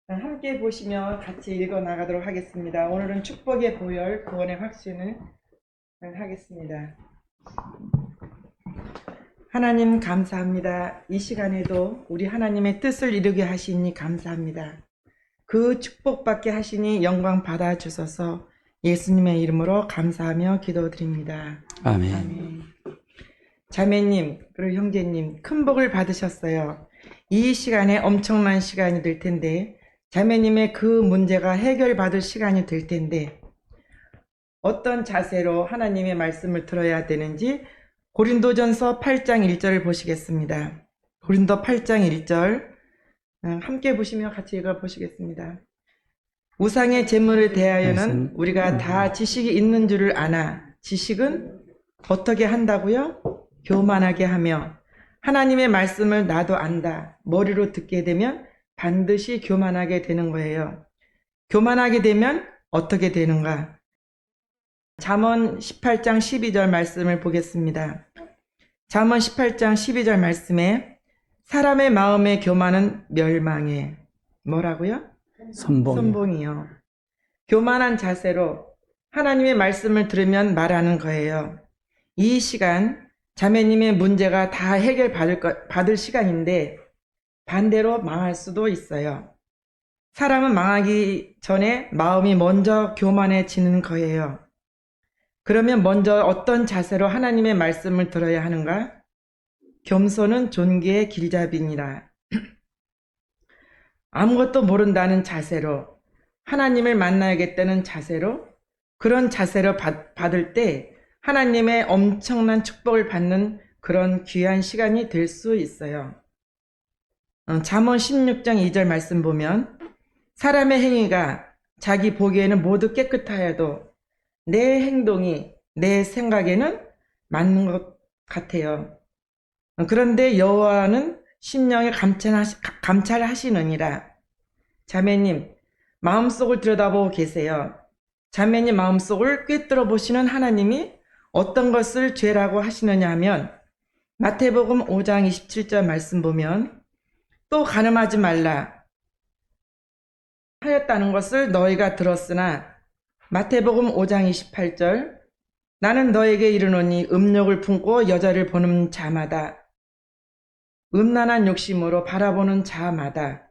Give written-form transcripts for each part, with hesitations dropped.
함께 보시며 같이 읽어 나가도록 하겠습니다. 오늘은 축복의 보혈, 구원의 확신을 하겠습니다. 하나님 감사합니다. 이 시간에도 우리 하나님의 뜻을 이루게 하시니 감사합니다. 그 축복받게 하시니 영광 받아 주소서. 예수님의 이름으로 감사하며 기도드립니다. 아멘. 아멘. 자매님 그리고 형제님 큰 복을 받으셨어요. 이 시간에 엄청난 시간이 될 텐데 자매님의 그 문제가 해결받을 시간이 될 텐데 어떤 자세로 하나님의 말씀을 들어야 되는지 고린도전서 8장 1절을 보시겠습니다. 고린도 8장 1절 함께 보시며 같이 읽어보시겠습니다. 우상의 제물을 대하여는 우리가 다 지식이 있는 줄을 아나 지식은 어떻게 한다고요? 교만하게 하며 하나님의 말씀을 나도 안다 머리로 듣게 되면 반드시 교만하게 되는 거예요. 교만하게 되면 어떻게 되는가? 잠언 18장 12절 말씀을 보겠습니다. 잠언 18장 12절 말씀에 사람의 마음의 교만은 멸망해. 뭐라고요? 선봉이요. 교만한 자세로 하나님의 말씀을 들으면 말하는 거예요. 이 시간 자매님의 문제가 다 해결받을 시간인데 반대로 망할 수도 있어요. 사람은 망하기 전에 마음이 먼저 교만해지는 거예요. 그러면 먼저 어떤 자세로 하나님의 말씀을 들어야 하는가? 겸손은 존귀의 길잡이니라. 아무것도 모른다는 자세로 하나님을 만나야겠다는 자세로 그런 자세로 받을 때 하나님의 엄청난 축복을 받는 그런 귀한 시간이 될 수 있어요. 잠언 16장 2절 말씀 보면 사람의 행위가 자기 보기에는 모두 깨끗하여도 내 행동이 내 생각에는 맞는 것 같아요. 그런데 여호와는 심령에 감찰하시느니라. 자매님 마음속을 들여다보고 계세요. 자매님 마음속을 꿰뚫어 보시는 하나님이 어떤 것을 죄라고 하시느냐 하면 마태복음 5장 27절 말씀 보면 또 간음하지 말라 하였다는 것을 너희가 들었으나 마태복음 5장 28절 나는 너에게 이르노니 음욕을 품고 여자를 보는 자마다 음란한 욕심으로 바라보는 자마다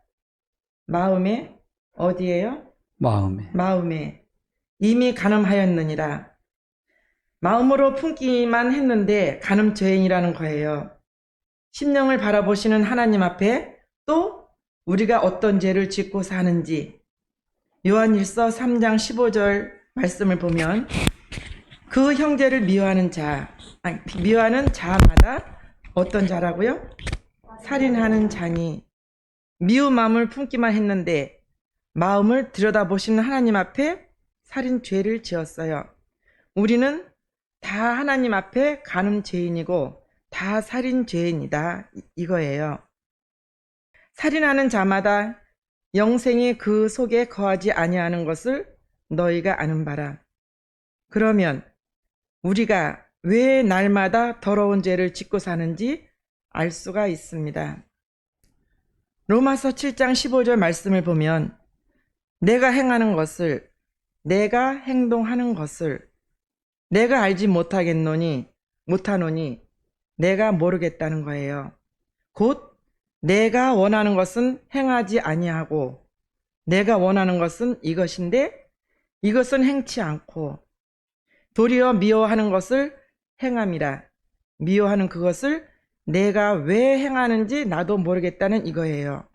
마음에 어디에요? 마음에 이미 간음하였느니라. 마음으로 품기만 했는데 간음 죄인이라는 거예요. 심령을 바라보시는 하나님 앞에 또 우리가 어떤 죄를 짓고 사는지 요한일서 3장 15절 말씀을 보면 그 형제를 미워하는 자마다 어떤 자라고요? 살인하는 자니. 미운 마음을 품기만 했는데 마음을 들여다보시는 하나님 앞에 살인 죄를 지었어요. 우리는 다 하나님 앞에 간음 죄인이고 다 살인 죄인이다 이거예요. 살인하는 자마다 영생이 그 속에 거하지 아니하는 것을 너희가 아는 바라. 그러면 우리가 왜 날마다 더러운 죄를 짓고 사는지 알 수가 있습니다. 로마서 7장 15절 말씀을 보면 내가 행하는 것을 내가 행동하는 것을 내가 알지 못하노니 내가 모르겠다는 거예요. 곧 내가 원하는 것은 행하지 아니하고 내가 원하는 것은 이것인데 이것은 행치 않고 도리어 미워하는 것을 행함이라. 미워하는 그것을 내가 왜 행하는지 나도 모르겠다는 이거예요.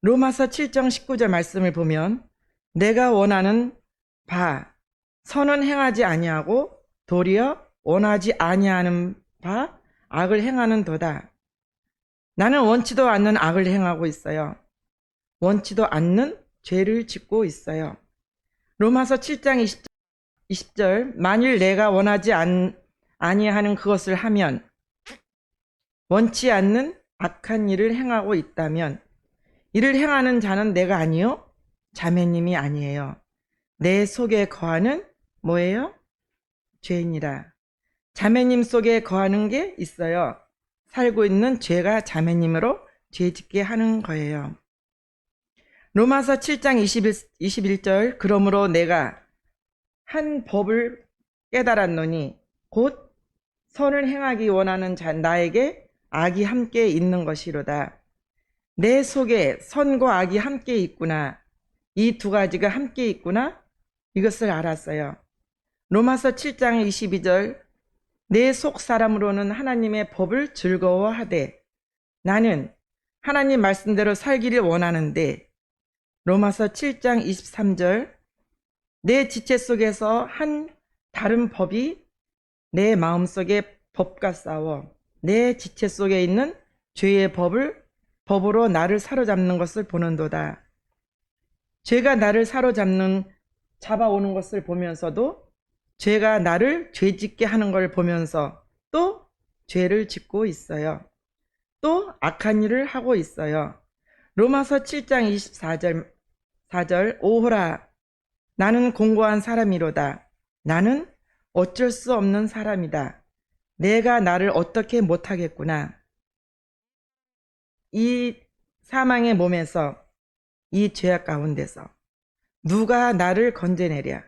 로마서 7장 19절 말씀을 보면 내가 원하는 바 선은 행하지 아니하고 도리어 원하지 아니하는 바 악을 행하는 도다. 나는 원치도 않는 악을 행하고 있어요. 원치도 않는 죄를 짓고 있어요. 로마서 7장 20절 만일 내가 원하지 아니하는 그것을 하면 원치 않는 악한 일을 행하고 있다면 이를 행하는 자는 내가 아니요 자매님이 아니에요. 내 속에 거하는 뭐예요? 죄인이라. 자매님 속에 거하는 게 있어요. 살고 있는 죄가 자매님으로 죄짓게 하는 거예요. 로마서 7장 21절 그러므로 내가 한 법을 깨달았노니 곧 선을 행하기 원하는 나에게 악이 함께 있는 것이로다. 내 속에 선과 악이 함께 있구나. 이 두 가지가 함께 있구나. 이것을 알았어요. 로마서 7장 22절 내 속 사람으로는 하나님의 법을 즐거워하되 나는 하나님 말씀대로 살기를 원하는데 로마서 7장 23절 내 지체 속에서 한 다른 법이 내 마음속에 법과 싸워 내 지체 속에 있는 죄의 법으로 나를 사로잡는 것을 보는도다. 죄가 나를 잡아오는 것을 보면서도 죄가 나를 죄짓게 하는 걸 보면서 또 죄를 짓고 있어요. 또 악한 일을 하고 있어요. 로마서 7장 24절 오호라 나는 공고한 사람이로다. 나는 어쩔 수 없는 사람이다. 내가 나를 어떻게 못하겠구나. 이 사망의 몸에서 이 죄악 가운데서 누가 나를 건져내랴.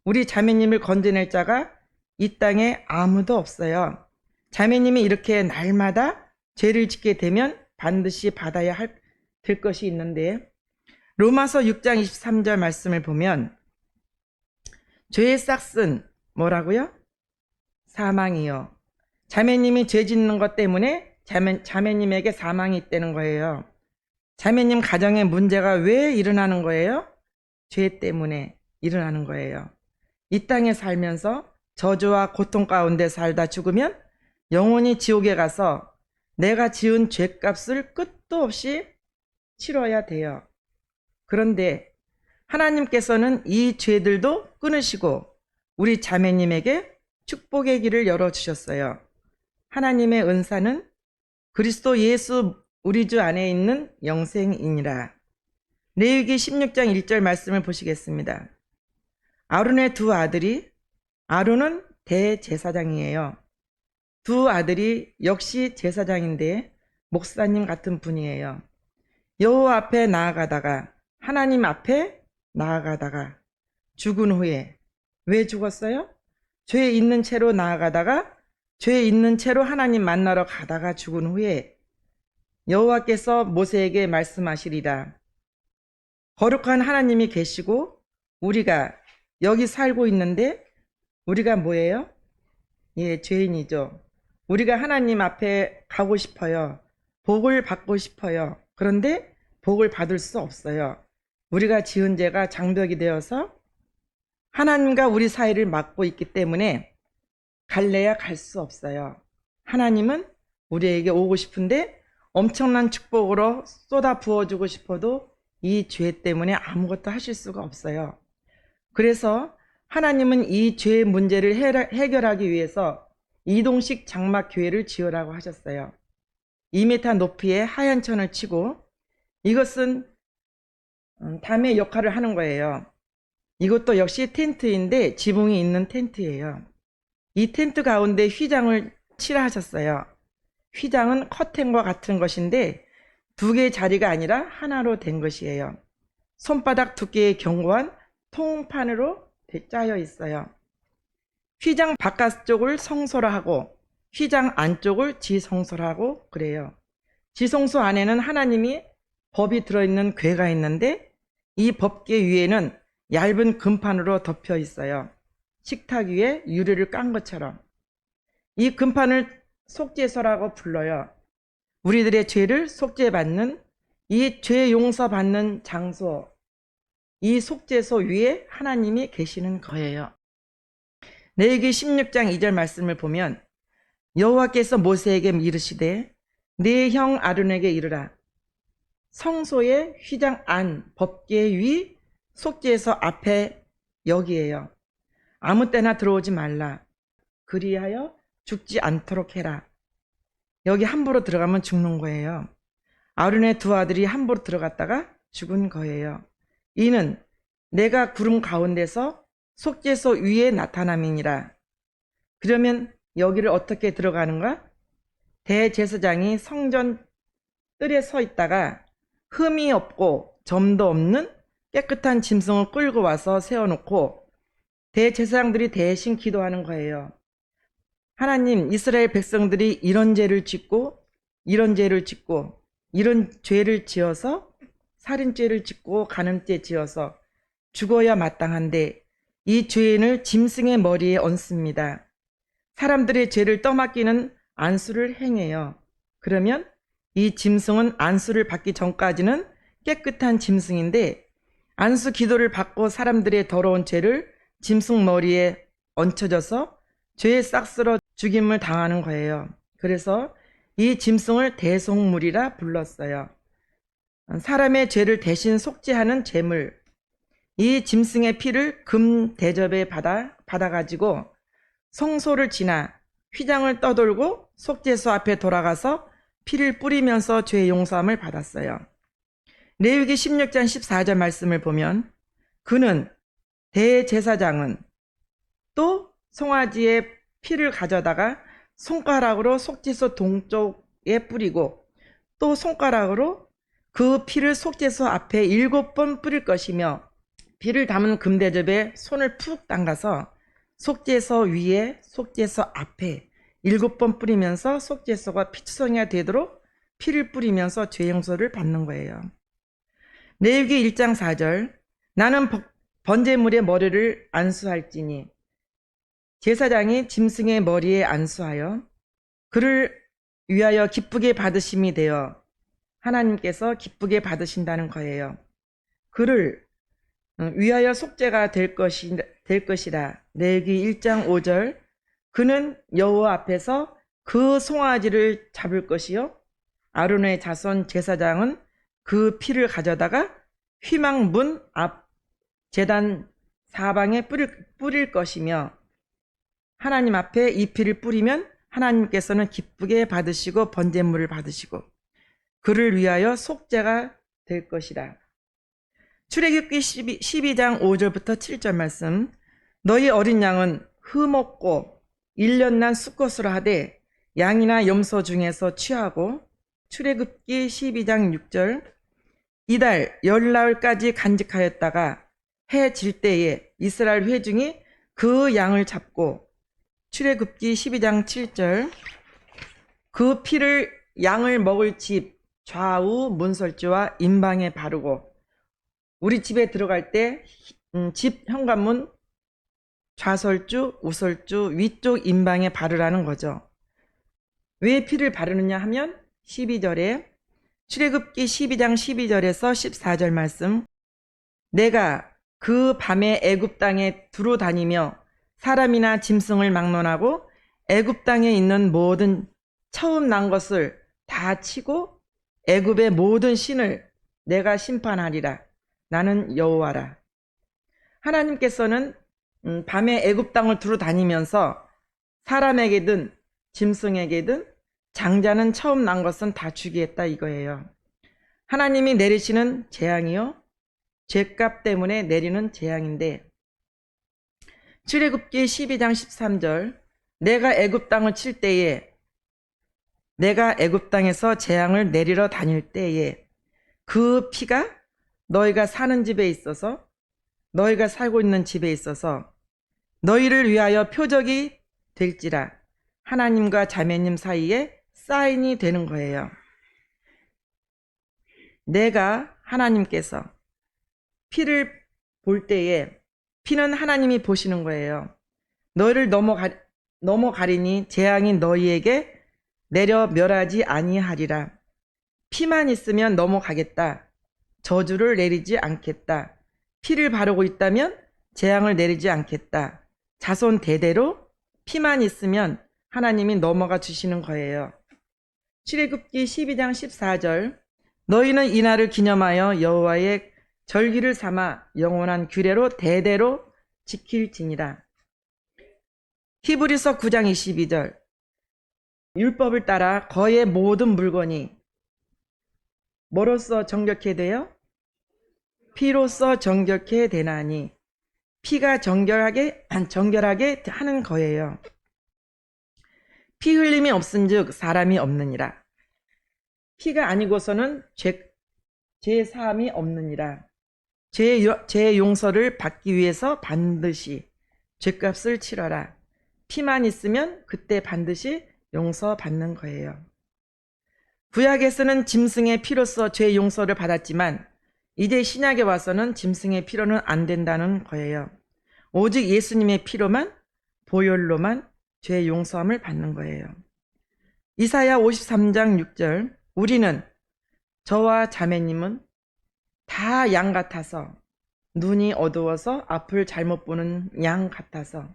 우리 자매님을 건져낼 자가 이 땅에 아무도 없어요. 자매님이 이렇게 날마다 죄를 짓게 되면 반드시 받아야 될 것이 있는데 로마서 6장 23절 말씀을 보면 죄의 싹은 뭐라고요? 사망이요. 자매님이 죄 짓는 것 때문에 자매님에게 사망이 있다는 거예요. 자매님 가정에 문제가 왜 일어나는 거예요? 죄 때문에 일어나는 거예요. 이 땅에 살면서 저주와 고통 가운데 살다 죽으면 영원히 지옥에 가서 내가 지은 죄값을 끝도 없이 치러야 돼요. 그런데 하나님께서는 이 죄들도 끊으시고 우리 자매님에게 축복의 길을 열어주셨어요. 하나님의 은사는 그리스도 예수 우리 주 안에 있는 영생이니라. 레위기 16장 1절 말씀을 보시겠습니다. 아론의 두 아들이 아론은 대제사장이에요. 두 아들이 역시 제사장인데 목사님 같은 분이에요. 여호와 앞에 나아가다가 하나님 앞에 나아가다가 죽은 후에 왜 죽었어요? 죄 있는 채로 나아가다가 죄 있는 채로 하나님 만나러 가다가 죽은 후에 여호와께서 모세에게 말씀하시리라. 거룩한 하나님이 계시고 우리가 여기 살고 있는데 우리가 뭐예요? 예, 죄인이죠. 우리가 하나님 앞에 가고 싶어요. 복을 받고 싶어요. 그런데 복을 받을 수 없어요. 우리가 지은 죄가 장벽이 되어서 하나님과 우리 사이를 막고 있기 때문에 갈래야 갈 수 없어요. 하나님은 우리에게 오고 싶은데 엄청난 축복으로 쏟아 부어주고 싶어도 이 죄 때문에 아무것도 하실 수가 없어요. 그래서 하나님은 이 죄의 문제를 해결하기 위해서 이동식 장막교회를 지으라고 하셨어요. 2m 높이의 하얀 천을 치고 이것은 담의 역할을 하는 거예요. 이것도 역시 텐트인데 지붕이 있는 텐트예요. 이 텐트 가운데 휘장을 칠하셨어요. 휘장은 커튼과 같은 것인데 두 개의 자리가 아니라 하나로 된 것이에요. 손바닥 두께의 견고한 통판으로 짜여 있어요. 휘장 바깥쪽을 성소로 하고 휘장 안쪽을 지성소로 하고 그래요. 지성소 안에는 하나님이 법이 들어있는 궤가 있는데 이 법궤 위에는 얇은 금판으로 덮여 있어요. 식탁 위에 유리를 깐 것처럼. 이 금판을 속죄소라고 불러요. 우리들의 죄를 속죄받는 이 죄 용서받는 장소, 이 속죄소 위에 하나님이 계시는 거예요. 레위기 16장 2절 말씀을 보면 여호와께서 모세에게 이르시되 네 형 아론에게 이르라. 성소의 휘장 안 법궤 위 속죄소 앞에 여기에요. 아무 때나 들어오지 말라. 그리하여 죽지 않도록 해라. 여기 함부로 들어가면 죽는 거예요. 아론의 두 아들이 함부로 들어갔다가 죽은 거예요. 이는 내가 구름 가운데서 속죄소 위에 나타남이니라. 그러면 여기를 어떻게 들어가는가? 대제사장이 성전 뜰에 서 있다가 흠이 없고 점도 없는 깨끗한 짐승을 끌고 와서 세워놓고 대제사장들이 대신 기도하는 거예요. 하나님, 이스라엘 백성들이 이런 죄를 짓고 이런 죄를 짓고 이런 죄를 지어서 살인죄를 짓고 간음죄 지어서 죽어야 마땅한데 이 죄인을 짐승의 머리에 얹습니다. 사람들의 죄를 떠맡기는 안수를 행해요. 그러면 이 짐승은 안수를 받기 전까지는 깨끗한 짐승인데 안수 기도를 받고 사람들의 더러운 죄를 짐승 머리에 얹혀져서 죄에 싹쓸어 죽임을 당하는 거예요. 그래서 이 짐승을 대속물이라 불렀어요. 사람의 죄를 대신 속죄하는 제물. 이 짐승의 피를 금 대접에 받아가지고 성소를 지나 휘장을 떠돌고 속죄소 앞에 돌아가서 피를 뿌리면서 죄 용서함을 받았어요. 레위기 16장 14절 말씀을 보면 그는 대제사장은 또 송아지의 피를 가져다가 손가락으로 속죄소 동쪽에 뿌리고 또 손가락으로 그 피를 속죄소 앞에 7번 뿌릴 것이며 피를 담은 금대접에 손을 푹 담가서 속죄소 위에 속죄소 앞에 7번 뿌리면서 속죄소가 피투성이가 되도록 피를 뿌리면서 죄 용서를 받는 거예요. 레위기 1장 4절 나는 번제물의 머리를 안수할지니 제사장이 짐승의 머리에 안수하여 그를 위하여 기쁘게 받으심이 되어 하나님께서 기쁘게 받으신다는 거예요. 그를 위하여 속죄가 될 것이라. 레위기 1장 5절 그는 여호와 앞에서 그 송아지를 잡을 것이요 아론의 자손 제사장은 그 피를 가져다가 휘망문 앞 제단 사방에 뿌릴 것이며 하나님 앞에 이 피를 뿌리면 하나님께서는 기쁘게 받으시고 번제물을 받으시고 그를 위하여 속죄가 될 것이라. 출애굽기 12장 5절부터 7절 말씀 너희 어린 양은 흠없고 1년 난 수컷으로 하되 양이나 염소 중에서 취하고 출애굽기 12장 6절 이달 열나흘까지 간직하였다가 해 질 때에 이스라엘 회중이 그 양을 잡고 출애굽기 12장 7절 그 피를 양을 먹을 집 좌우 문설주와 임방에 바르고 우리 집에 들어갈 때 집 현관문 좌설주, 우설주, 위쪽 임방에 바르라는 거죠. 왜 피를 바르느냐 하면 12절에 출애굽기 12장 12절에서 14절 말씀 내가 그 밤에 애굽 땅에 두루 다니며 사람이나 짐승을 막론하고 애굽 땅에 있는 모든 처음 난 것을 다 치고 애굽의 모든 신을 내가 심판하리라. 나는 여호와라. 하나님께서는 밤에 애굽 땅을 두루 다니면서 사람에게든 짐승에게든 장자는 처음 난 것은 다 죽이겠다 이거예요. 하나님이 내리시는 재앙이요 죄값 때문에 내리는 재앙인데 출애굽기 12장 13절 내가 애굽 땅을 칠 때에 내가 애굽 땅에서 재앙을 내리러 다닐 때에 그 피가 너희가 사는 집에 있어서 너희가 살고 있는 집에 있어서 너희를 위하여 표적이 될지라 하나님과 자매님 사이에 사인이 되는 거예요. 내가 하나님께서 피를 볼 때에 피는 하나님이 보시는 거예요. 너희를 넘어가리니 재앙이 너희에게 내려 멸하지 아니하리라. 피만 있으면 넘어가겠다. 저주를 내리지 않겠다. 피를 바르고 있다면 재앙을 내리지 않겠다. 자손 대대로 피만 있으면 하나님이 넘어가 주시는 거예요. 출애굽기 12장 14절 너희는 이날을 기념하여 여호와의 절기를 삼아 영원한 규례로 대대로 지킬지니라. 히브리서 9장 22절 율법을 따라 거의 모든 물건이 뭐로써 정결케 되어? 피로써 정결케 되나니 피가 정결하게 하는 거예요. 피 흘림이 없은즉 사람이 없느니라. 피가 아니고서는 죄 사함이 없느니라. 죄 용서를 받기 위해서 반드시 죄값을 치러라. 피만 있으면 그때 반드시 용서받는 거예요. 구약에서는 짐승의 피로써 죄 용서를 받았지만 이제 신약에 와서는 짐승의 피로는 안 된다는 거예요. 오직 예수님의 피로만, 보혈로만 죄 용서함을 받는 거예요. 이사야 53장 6절, 우리는, 저와 자매님은 다 양 같아서, 눈이 어두워서 앞을 잘못 보는 양 같아서,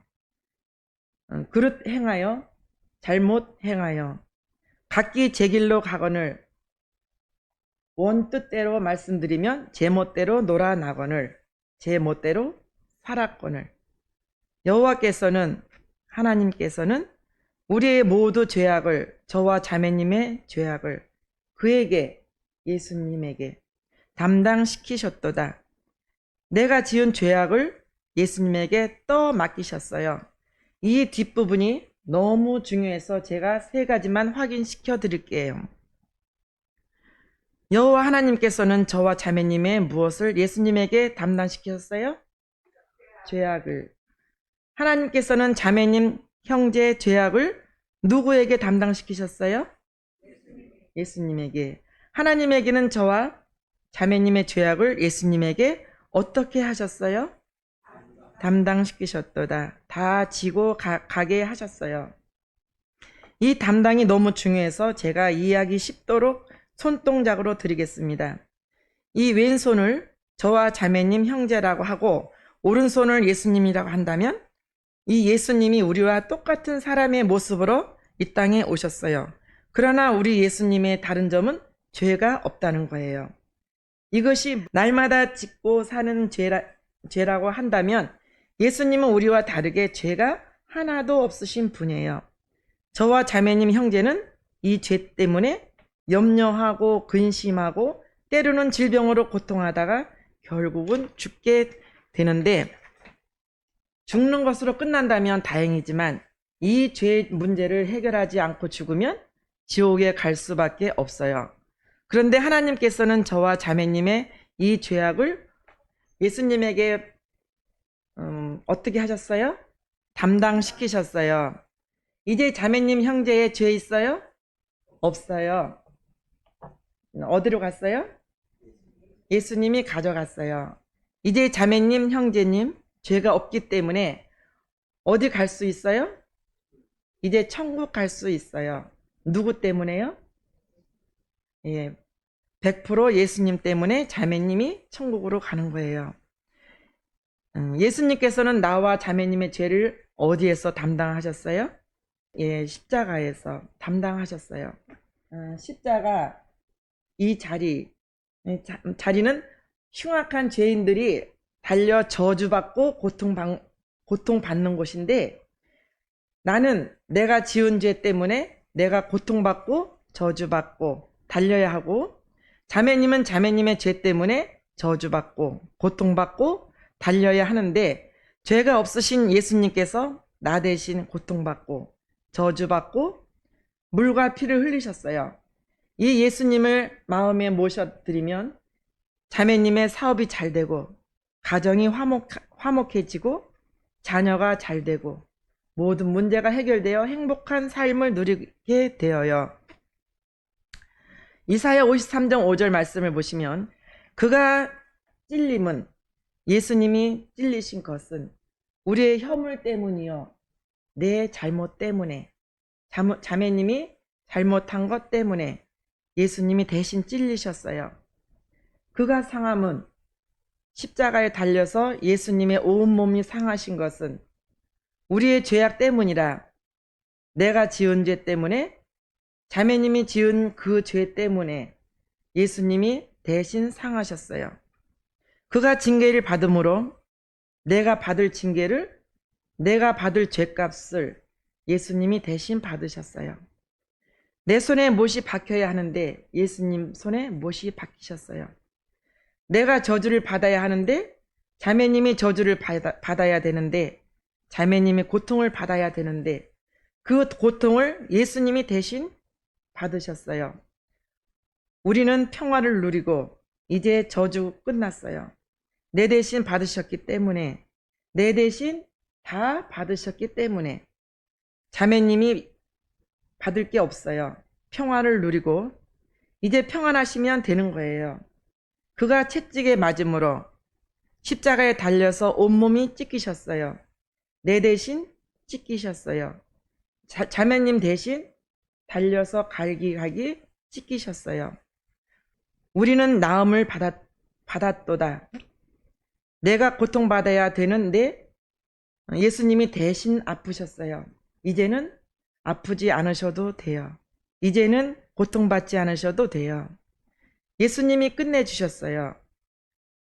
그릇 행하여 잘못 행하여 각기 제 길로 가거늘, 원 뜻대로 말씀드리면 제 멋대로 놀아나거늘, 제 멋대로 살았거늘. 여호와께서는, 하나님께서는 우리의 모두 죄악을, 저와 자매님의 죄악을 그에게, 예수님에게 담당시키셨도다. 내가 지은 죄악을 예수님에게 떠맡기셨어요. 이 뒷부분이 너무 중요해서 제가 3가지만 확인시켜 드릴게요. 여호와 하나님께서는 저와 자매님의 무엇을 예수님에게 담당시키셨어요? 죄악을. 하나님께서는 자매님, 형제 죄악을 누구에게 담당시키셨어요? 예수님에게. 하나님에게는 저와 자매님의 죄악을 예수님에게 어떻게 하셨어요? 담당시키셨도다. 다 지고 가게 하셨어요. 이 담당이 너무 중요해서 제가 이해하기 쉽도록 손동작으로 드리겠습니다. 이 왼손을 저와 자매님 형제라고 하고 오른손을 예수님이라고 한다면 이 예수님이 우리와 똑같은 사람의 모습으로 이 땅에 오셨어요. 그러나 우리 예수님의 다른 점은 죄가 없다는 거예요. 이것이 날마다 짓고 사는 죄라고 한다면 예수님은 우리와 다르게 죄가 하나도 없으신 분이에요. 저와 자매님 형제는 이 죄 때문에 염려하고 근심하고 때로는 질병으로 고통하다가 결국은 죽게 되는데, 죽는 것으로 끝난다면 다행이지만 이 죄 문제를 해결하지 않고 죽으면 지옥에 갈 수밖에 없어요. 그런데 하나님께서는 저와 자매님의 이 죄악을 예수님에게 어떻게 하셨어요? 담당시키셨어요. 이제 자매님 형제의 죄 있어요? 없어요. 어디로 갔어요? 예수님이 가져갔어요. 이제 자매님 형제님 죄가 없기 때문에 어디 갈 수 있어요? 이제 천국 갈 수 있어요. 누구 때문에요? 예, 100% 예수님 때문에 자매님이 천국으로 가는 거예요. 예수님께서는 나와 자매님의 죄를 어디에서 담당하셨어요? 예, 십자가에서 담당하셨어요. 십자가 이 자리는 흉악한 죄인들이 달려 저주받고 고통받는 곳인데, 나는 내가 지은 죄 때문에 내가 고통받고 저주받고 달려야 하고, 자매님은 자매님의 죄 때문에 저주받고 고통받고 달려야 하는데, 죄가 없으신 예수님께서 나 대신 고통받고 저주받고 물과 피를 흘리셨어요. 이 예수님을 마음에 모셔드리면 자매님의 사업이 잘 되고 가정이 화목해지고 자녀가 잘 되고 모든 문제가 해결되어 행복한 삶을 누리게 되어요. 이사야 53장 5절 말씀을 보시면, 그가 찔림은, 예수님이 찔리신 것은 우리의 허물 때문이요, 내 잘못 때문에, 자매님이 잘못한 것 때문에 예수님이 대신 찔리셨어요. 그가 상함은, 십자가에 달려서 예수님의 온몸이 상하신 것은 우리의 죄악 때문이라, 내가 지은 죄 때문에, 자매님이 지은 그 죄 때문에 예수님이 대신 상하셨어요. 그가 징계를 받음으로 내가 받을 징계를, 내가 받을 죄값을 예수님이 대신 받으셨어요. 내 손에 못이 박혀야 하는데 예수님 손에 못이 박히셨어요. 내가 저주를 받아야 하는데 자매님이 저주를 받아야 되는데, 자매님이 고통을 받아야 되는데 그 고통을 예수님이 대신 받으셨어요. 우리는 평화를 누리고 이제 저주 끝났어요. 내 대신 받으셨기 때문에, 내 대신 다 받으셨기 때문에 자매님이 받을 게 없어요. 평화를 누리고 이제 평안하시면 되는 거예요. 그가 채찍에 맞음으로 십자가에 달려서 온몸이 찢기셨어요. 내 대신 찢기셨어요. 자매님 대신 달려서 갈기갈기 찢기셨어요. 우리는 나음을 받았도다. 내가 고통받아야 되는데 예수님이 대신 아프셨어요. 이제는 아프지 않으셔도 돼요. 이제는 고통받지 않으셔도 돼요. 예수님이 끝내주셨어요.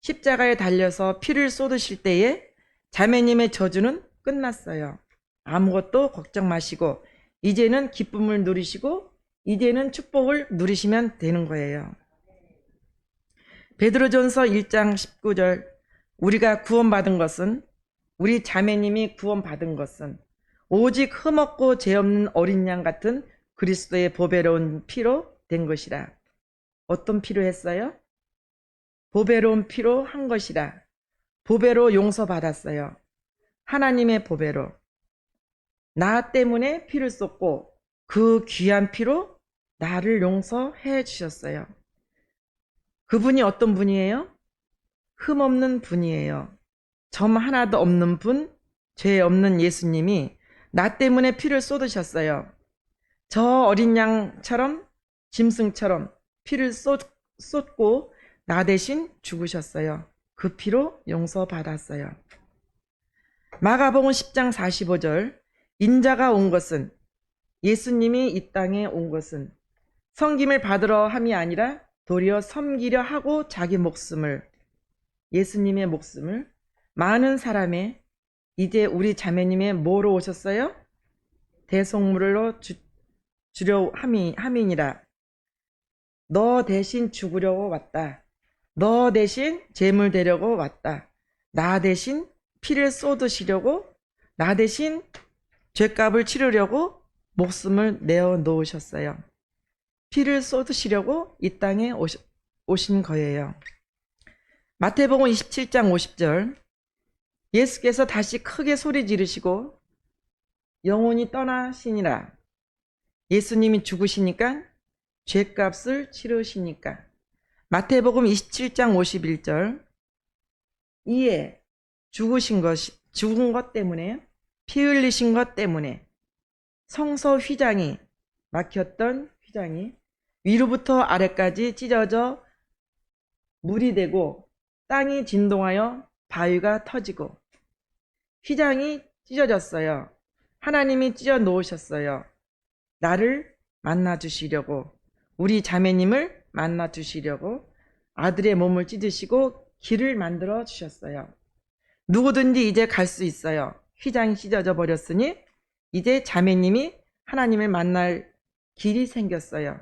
십자가에 달려서 피를 쏟으실 때에 자매님의 저주는 끝났어요. 아무것도 걱정 마시고 이제는 기쁨을 누리시고 이제는 축복을 누리시면 되는 거예요. 베드로전서 1장 19절 우리가 구원받은 것은 우리 자매님이 구원받은 것은 오직 흠없고 죄 없는 어린 양 같은 그리스도의 보배로운 피로 된 것이라. 어떤 피로 했어요? 보배로운 피로 한 것이라. 보배로 용서받았어요. 하나님의 보배로. 나 때문에 피를 쏟고 그 귀한 피로 나를 용서해 주셨어요. 그분이 어떤 분이에요? 흠없는 분이에요. 점 하나도 없는 분, 죄 없는 예수님이 나 때문에 피를 쏟으셨어요. 저 어린 양처럼 짐승처럼 피를 쏟고 나 대신 죽으셨어요. 그 피로 용서받았어요. 마가복음 10장 45절 인자가 온 것은 예수님이 이 땅에 온 것은 섬김을 받으러 함이 아니라 도리어 섬기려 하고 자기 목숨을 예수님의 목숨을 많은 사람의 이제 우리 자매님의 뭐로 오셨어요? 대속물로 주려 함이니라. 너 대신 죽으려고 왔다. 너 대신 재물 되려고 왔다. 나 대신 피를 쏟으시려고 나 대신 죄값을 치르려고 목숨을 내어 놓으셨어요. 피를 쏟으시려고 이 땅에 오신 거예요. 마태복음 27장 50절 예수께서 다시 크게 소리 지르시고 영혼이 떠나시니라. 예수님이 죽으시니까 죄값을 치르시니까. 마태복음 27장 51절 이에 죽은 것 때문에 피 흘리신 것 때문에 성서 휘장이 막혔던 휘장이 위로부터 아래까지 찢어져 물이 되고 땅이 진동하여 바위가 터지고 휘장이 찢어졌어요. 하나님이 찢어 놓으셨어요. 나를 만나 주시려고 우리 자매님을 만나 주시려고 아들의 몸을 찢으시고 길을 만들어 주셨어요. 누구든지 이제 갈 수 있어요. 휘장이 찢어져 버렸으니 이제 자매님이 하나님을 만날 길이 생겼어요.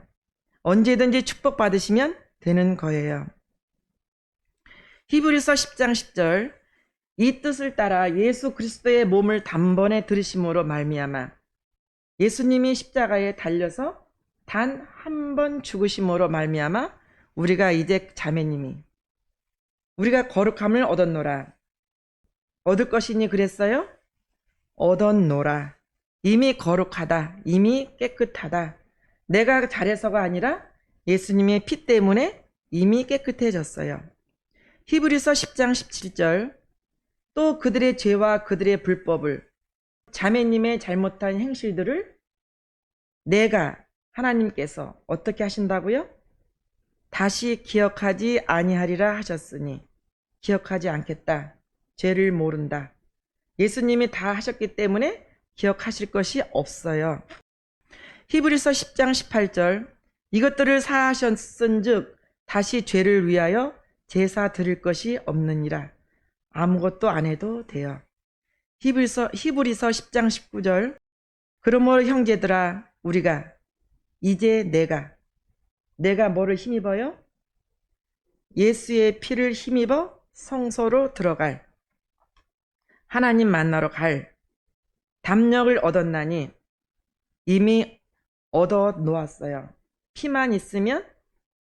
언제든지 축복받으시면 되는 거예요. 히브리서 10장 10절 이 뜻을 따라 예수 그리스도의 몸을 단번에 들으심으로 말미암아 예수님이 십자가에 달려서 단 한 번 죽으심으로 말미암아 우리가 이제 자매님이 우리가 거룩함을 얻었노라. 얻을 것이니 그랬어요? 얻었노라. 이미 거룩하다. 이미 깨끗하다. 내가 잘해서가 아니라 예수님의 피 때문에 이미 깨끗해졌어요. 히브리서 10장 17절 또 그들의 죄와 그들의 불법을 자매님의 잘못한 행실들을 내가 하나님께서 어떻게 하신다고요? 다시 기억하지 아니하리라 하셨으니 기억하지 않겠다. 죄를 모른다. 예수님이 다 하셨기 때문에 기억하실 것이 없어요. 히브리서 10장 18절 이것들을 사하셨은즉 다시 죄를 위하여 제사 드릴 것이 없느니라. 아무것도 안 해도 돼요. 히브리서 10장 19절 그러므로 형제들아 우리가 이제 내가 뭐를 힘입어요? 예수의 피를 힘입어 성소로 들어갈 하나님 만나러 갈 담력을 얻었나니 이미 얻어 놓았어요. 피만 있으면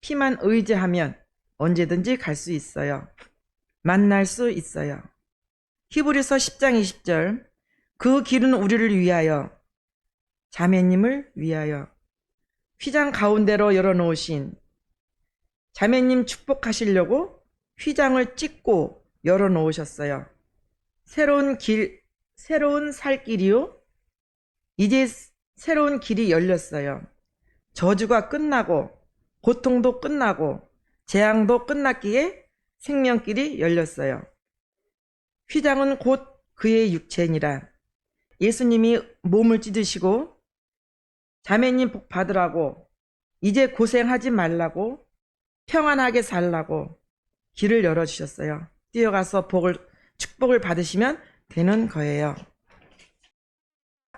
피만 의지하면 언제든지 갈 수 있어요. 만날 수 있어요. 히브리서 10장 20절. 그 길은 우리를 위하여, 자매님을 위하여 휘장 가운데로 열어놓으신, 자매님 축복하시려고 휘장을 찢고 열어놓으셨어요. 새로운 길, 새로운 살 길이요. 이제 새로운 길이 열렸어요. 저주가 끝나고 고통도 끝나고 재앙도 끝났기에 생명길이 열렸어요. 휘장은 곧 그의 육체니라. 예수님이 몸을 찢으시고 자매님 복 받으라고, 이제 고생하지 말라고, 평안하게 살라고 길을 열어주셨어요. 뛰어가서 축복을 받으시면 되는 거예요.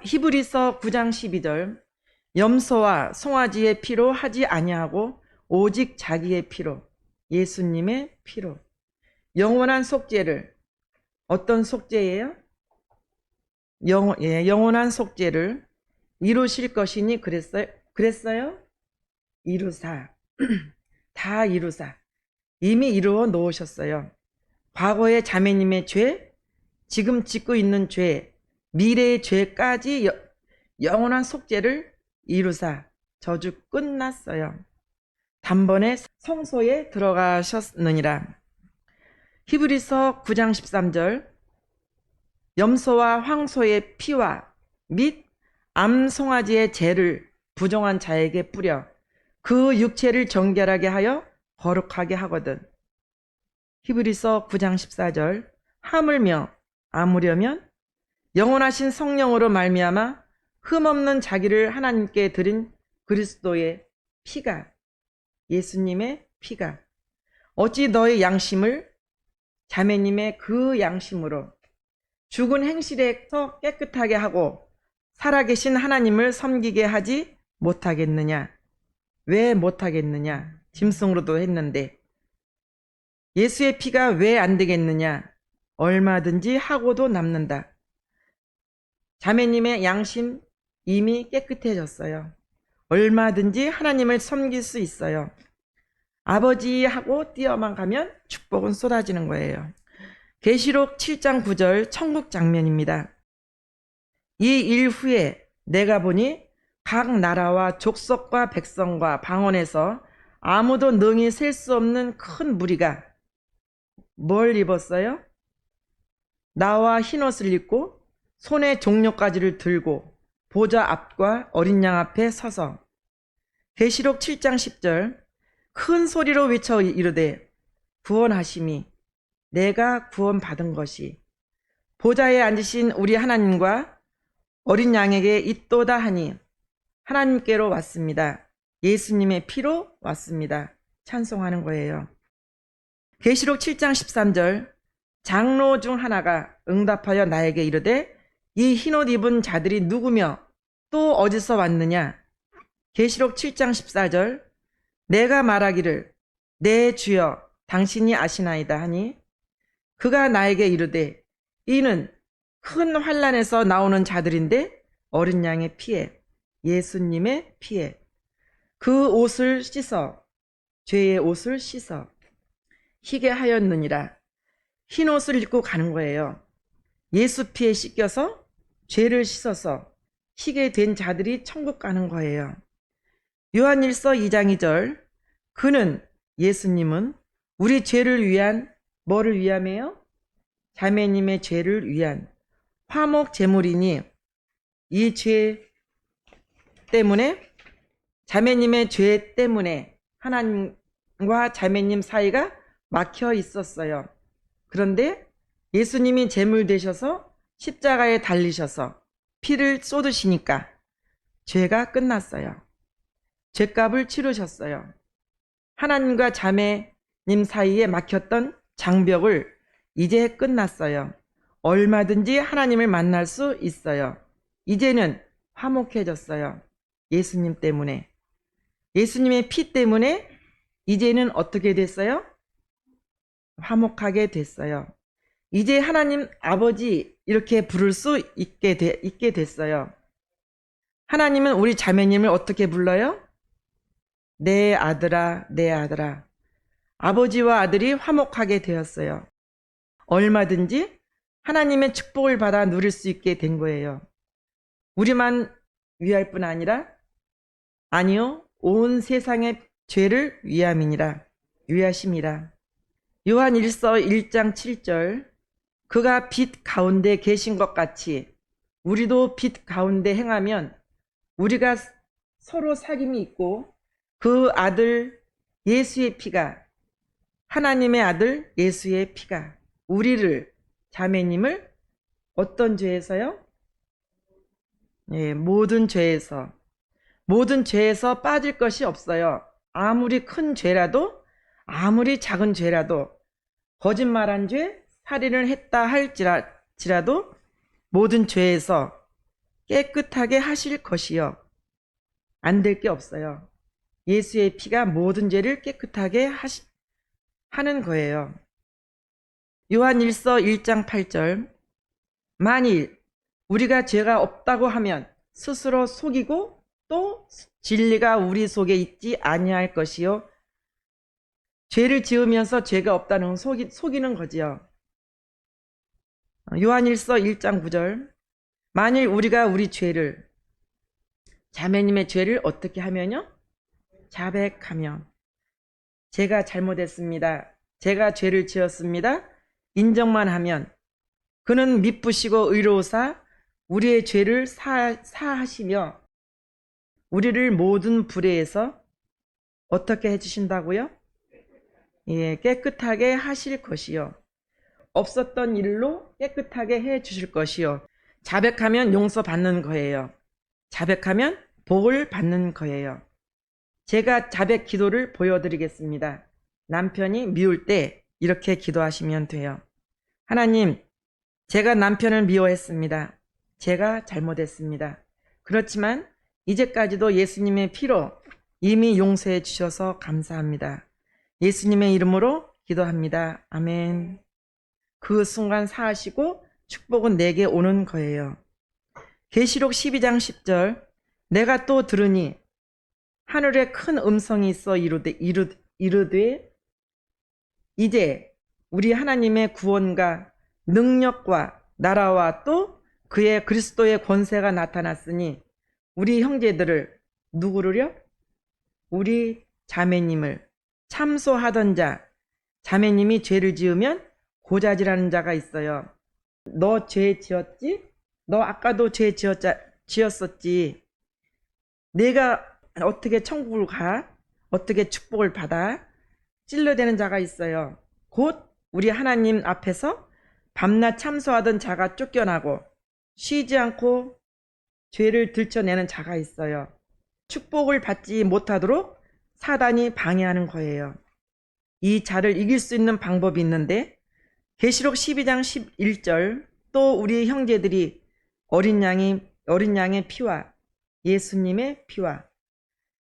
히브리서 9장 12절. 염소와 송아지의 피로 하지 아니하고 오직 자기의 피로, 예수님의 피로 영원한 속죄를, 어떤 속죄예요? 영원한 속죄를 이루실 것이니 그랬어요? 이루사. 다 이루사. 이미 이루어 놓으셨어요. 과거의 자매님의 죄, 지금 짓고 있는 죄, 미래의 죄까지 영원한 속죄를 이루사 저주 끝났어요. 단번에 성소에 들어가셨느니라. 히브리서 9장 13절. 염소와 황소의 피와 및 암송아지의 죄를 부정한 자에게 뿌려 그 육체를 정결하게 하여 거룩하게 하거든. 히브리서 9장 14절. 하물며 아무려면 영원하신 성령으로 말미암아 흠없는 자기를 하나님께 드린 그리스도의 피가, 예수님의 피가, 어찌 너의 양심을 자매님의 그 양심으로 죽은 행실에서 깨끗하게 하고 살아계신 하나님을 섬기게 하지 못하겠느냐? 왜 못하겠느냐? 짐승으로도 했는데. 예수의 피가 왜 안 되겠느냐? 얼마든지 하고도 남는다. 자매님의 양심 이미 깨끗해졌어요. 얼마든지 하나님을 섬길 수 있어요. 아버지 하고 뛰어만 가면 축복은 쏟아지는 거예요. 계시록 7장 9절 천국 장면입니다. 이 일 후에 내가 보니 각 나라와 족속과 백성과 방언에서 아무도 능히 셀 수 없는 큰 무리가 뭘 입었어요? 나와 흰옷을 입고 손에 종려가지를 들고 보좌 앞과 어린 양 앞에 서서, 계시록 7장 10절 큰 소리로 외쳐 이르되 구원하심이 내가 구원받은 것이 보좌에 앉으신 우리 하나님과 어린 양에게 있도다 하니 하나님께로 왔습니다. 예수님의 피로 왔습니다. 찬송하는 거예요. 계시록 7장 13절 장로 중 하나가 응답하여 나에게 이르되 이 흰옷 입은 자들이 누구며 또 어디서 왔느냐? 계시록 7장 14절 내가 말하기를 내 주여 당신이 아시나이다 하니 그가 나에게 이르되 이는 큰 환난에서 나오는 자들인데 어린 양의 피에, 예수님의 피에 그 옷을 씻어, 죄의 옷을 씻어 희게 하였느니라. 흰 옷을 입고 가는 거예요. 예수 피에 씻겨서 죄를 씻어서 희게 된 자들이 천국 가는 거예요. 요한일서 2장 2절 그는, 예수님은 우리 죄를 위한, 뭐를 위함이에요? 자매님의 죄를 위한 화목 제물이니 이 죄 때문에, 자매님의 죄 때문에 하나님과 자매님 사이가 막혀 있었어요. 그런데 예수님이 제물 되셔서 십자가에 달리셔서 피를 쏟으시니까 죄가 끝났어요. 죄값을 치르셨어요. 하나님과 자매님 사이에 막혔던 장벽을 이제 끝났어요. 얼마든지 하나님을 만날 수 있어요. 이제는 화목해졌어요. 예수님 때문에. 예수님의 피 때문에 이제는 어떻게 됐어요? 화목하게 됐어요. 이제 하나님 아버지 이렇게 부를 수 있게 됐어요. 하나님은 우리 자매님을 어떻게 불러요? 내 아들아, 내 아들아. 아버지와 아들이 화목하게 되었어요. 얼마든지 하나님의 축복을 받아 누릴 수 있게 된 거예요. 우리만 위할 뿐 아니라 아니요 온 세상의 죄를 위하심이라. 요한 1서 1장 7절 그가 빛 가운데 계신 것 같이 우리도 빛 가운데 행하면 우리가 서로 사귐이 있고 그 아들 예수의 피가 하나님의 아들 예수의 피가 우리를 자매님을 어떤 죄에서요? 모든 죄에서 빠질 것이 없어요. 아무리 큰 죄라도 아무리 작은 죄라도 거짓말한 죄, 살인을 했다 할지라도 모든 죄에서 깨끗하게 하실 것이요. 안 될 게 없어요. 예수의 피가 모든 죄를 깨끗하게 하는 거예요. 요한 1서 1장 8절 만일 우리가 죄가 없다고 하면 스스로 속이고 또 진리가 우리 속에 있지 아니할 것이요. 죄를 지으면서 죄가 없다는 건 속이는 거지요. 요한 1서 1장 9절 만일 우리가 우리 죄를 자매님의 죄를 어떻게 하면요? 자백하며 제가 잘못했습니다. 제가 죄를 지었습니다. 인정만 하면 그는 미쁘시고 의로우사 우리의 죄를 사하시며 우리를 모든 불의에서 어떻게 해주신다고요? 깨끗하게 하실 것이요. 없었던 일로 깨끗하게 해주실 것이요. 자백하면 용서받는 거예요. 자백하면 복을 받는 거예요. 제가 자백 기도를 보여드리겠습니다. 남편이 미울 때 이렇게 기도하시면 돼요. 하나님, 제가 남편을 미워했습니다. 제가 잘못했습니다. 그렇지만 이제까지도 예수님의 피로 이미 용서해 주셔서 감사합니다. 예수님의 이름으로 기도합니다. 아멘. 그 순간 사하시고 축복은 내게 오는 거예요. 계시록 12장 10절 내가 또 들으니 하늘에 큰 음성이 있어 이르되 이제 우리 하나님의 구원과 능력과 나라와 또 그의 그리스도의 권세가 나타났으니 우리 형제들을 누구를요? 우리 자매님을 참소하던 자 자매님이 죄를 지으면 고자질하는 자가 있어요. 너 죄 지었지? 너 아까도 죄 지었었지. 내가 어떻게 천국을 가? 어떻게 축복을 받아? 찔러대는 자가 있어요. 곧 우리 하나님 앞에서 밤낮 참소하던 자가 쫓겨나고 쉬지 않고 죄를 들춰내는 자가 있어요. 축복을 받지 못하도록 사단이 방해하는 거예요. 이 자를 이길 수 있는 방법이 있는데 계시록 12장 11절 또 우리 형제들이 어린 양의 피와 예수님의 피와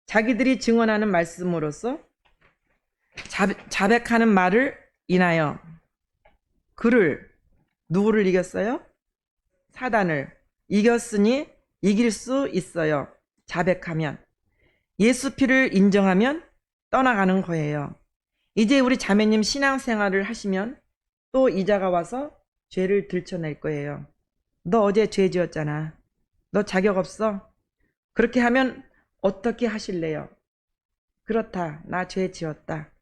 자기들이 증언하는 말씀으로써 자백하는 말을 인하여 누구를 이겼어요? 사단을 이겼으니 이길 수 있어요. 자백하면 예수 피를 인정하면 떠나가는 거예요. 이제 우리 자매님 신앙생활을 하시면 또 이자가 와서 죄를 들춰낼 거예요. 너 어제 죄 지었잖아. 너 자격 없어? 그렇게 하면 어떻게 하실래요? 그렇다. 나 죄 지었다.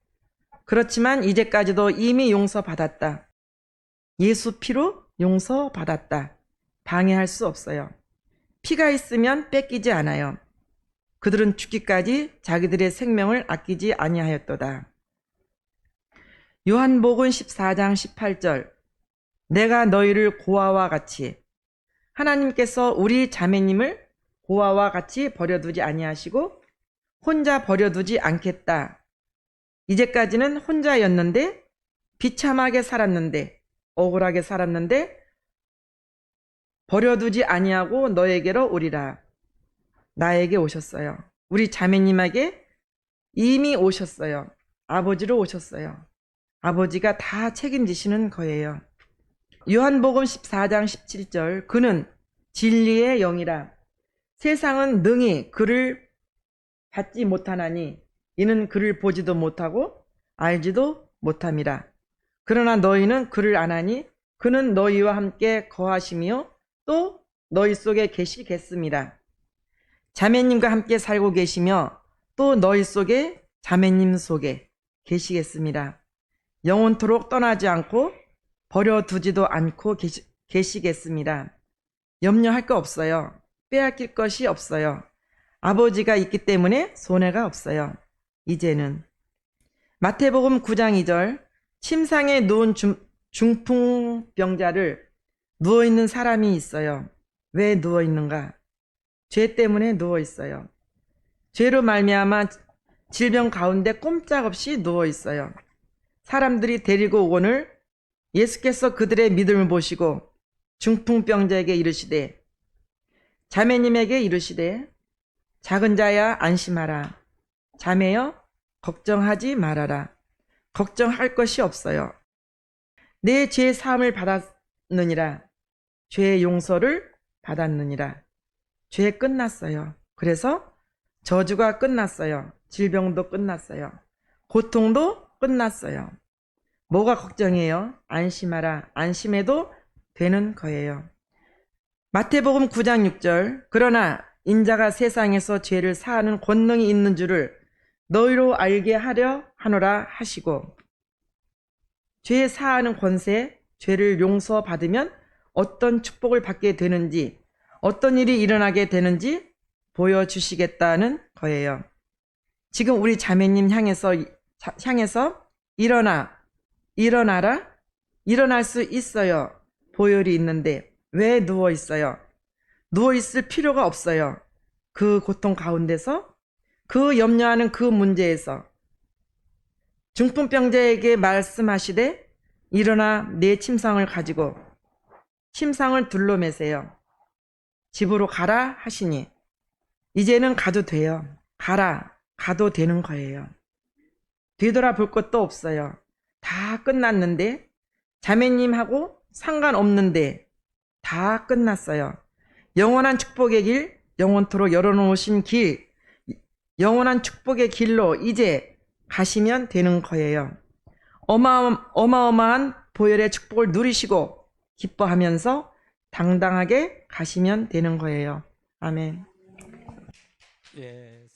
그렇지만 이제까지도 이미 용서받았다. 예수 피로 용서받았다. 방해할 수 없어요. 피가 있으면 뺏기지 않아요. 그들은 죽기까지 자기들의 생명을 아끼지 아니하였도다. 요한복음 14장 18절 내가 너희를 고아와 같이 하나님께서 우리 자매님을 고아와 같이 버려두지 아니하시고 혼자 버려두지 않겠다. 이제까지는 혼자였는데 비참하게 살았는데 억울하게 살았는데 버려두지 아니하고 너에게로 오리라. 나에게 오셨어요. 우리 자매님에게 이미 오셨어요. 아버지로 오셨어요. 아버지가 다 책임지시는 거예요. 요한복음 14장 17절 그는 진리의 영이라. 세상은 능히 그를 받지 못하나니 이는 그를 보지도 못하고 알지도 못함이라. 그러나 너희는 그를 아나니 그는 너희와 함께 거하시며 또 너희 속에 계시겠습니다. 자매님과 함께 살고 계시며 또 너희 속에 자매님 속에 계시겠습니다. 영원토록 떠나지 않고 버려두지도 않고 계시겠습니다. 염려할 거 없어요. 빼앗길 것이 없어요. 아버지가 있기 때문에 손해가 없어요. 이제는 마태복음 9장 2절 침상에 누운 중풍병자를 누워있는 사람이 있어요. 왜 누워있는가? 죄 때문에 누워있어요. 죄로 말미암아 질병 가운데 꼼짝없이 누워있어요. 사람들이 데리고 오거늘 예수께서 그들의 믿음을 보시고 중풍병자에게 이르시되 자매님에게 이르시되 작은 자야 안심하라. 자매여 걱정하지 말아라. 걱정할 것이 없어요. 내 죄 사함을 받았느니라. 죄의 용서를 받았느니라. 죄 끝났어요. 그래서 저주가 끝났어요. 질병도 끝났어요. 고통도 끝났어요. 뭐가 걱정이에요? 안심하라. 안심해도 되는 거예요. 마태복음 9장 6절 그러나 인자가 세상에서 죄를 사하는 권능이 있는 줄을 너희로 알게 하려 하노라 하시고 죄 사하는 권세, 죄를 용서받으면 어떤 축복을 받게 되는지 어떤 일이 일어나게 되는지 보여주시겠다는 거예요. 지금 우리 자매님 향해서 일어나라, 일어날 수 있어요. 보혈이 있는데 왜 누워 있어요? 누워 있을 필요가 없어요. 그 고통 가운데서, 그 염려하는 그 문제에서 중풍병자에게 말씀하시되 일어나 내 침상을 가지고 침상을 둘러매세요. 집으로 가라 하시니 이제는 가도 돼요. 가도 되는 거예요. 뒤돌아볼 것도 없어요. 다 끝났는데 자매님하고 상관없는데 다 끝났어요. 영원한 축복의 길, 영원토록 열어놓으신 길, 영원한 축복의 길로 이제 가시면 되는 거예요. 어마어마한 보혈의 축복을 누리시고 기뻐하면서 당당하게 가시면 되는 거예요. 아멘. 예.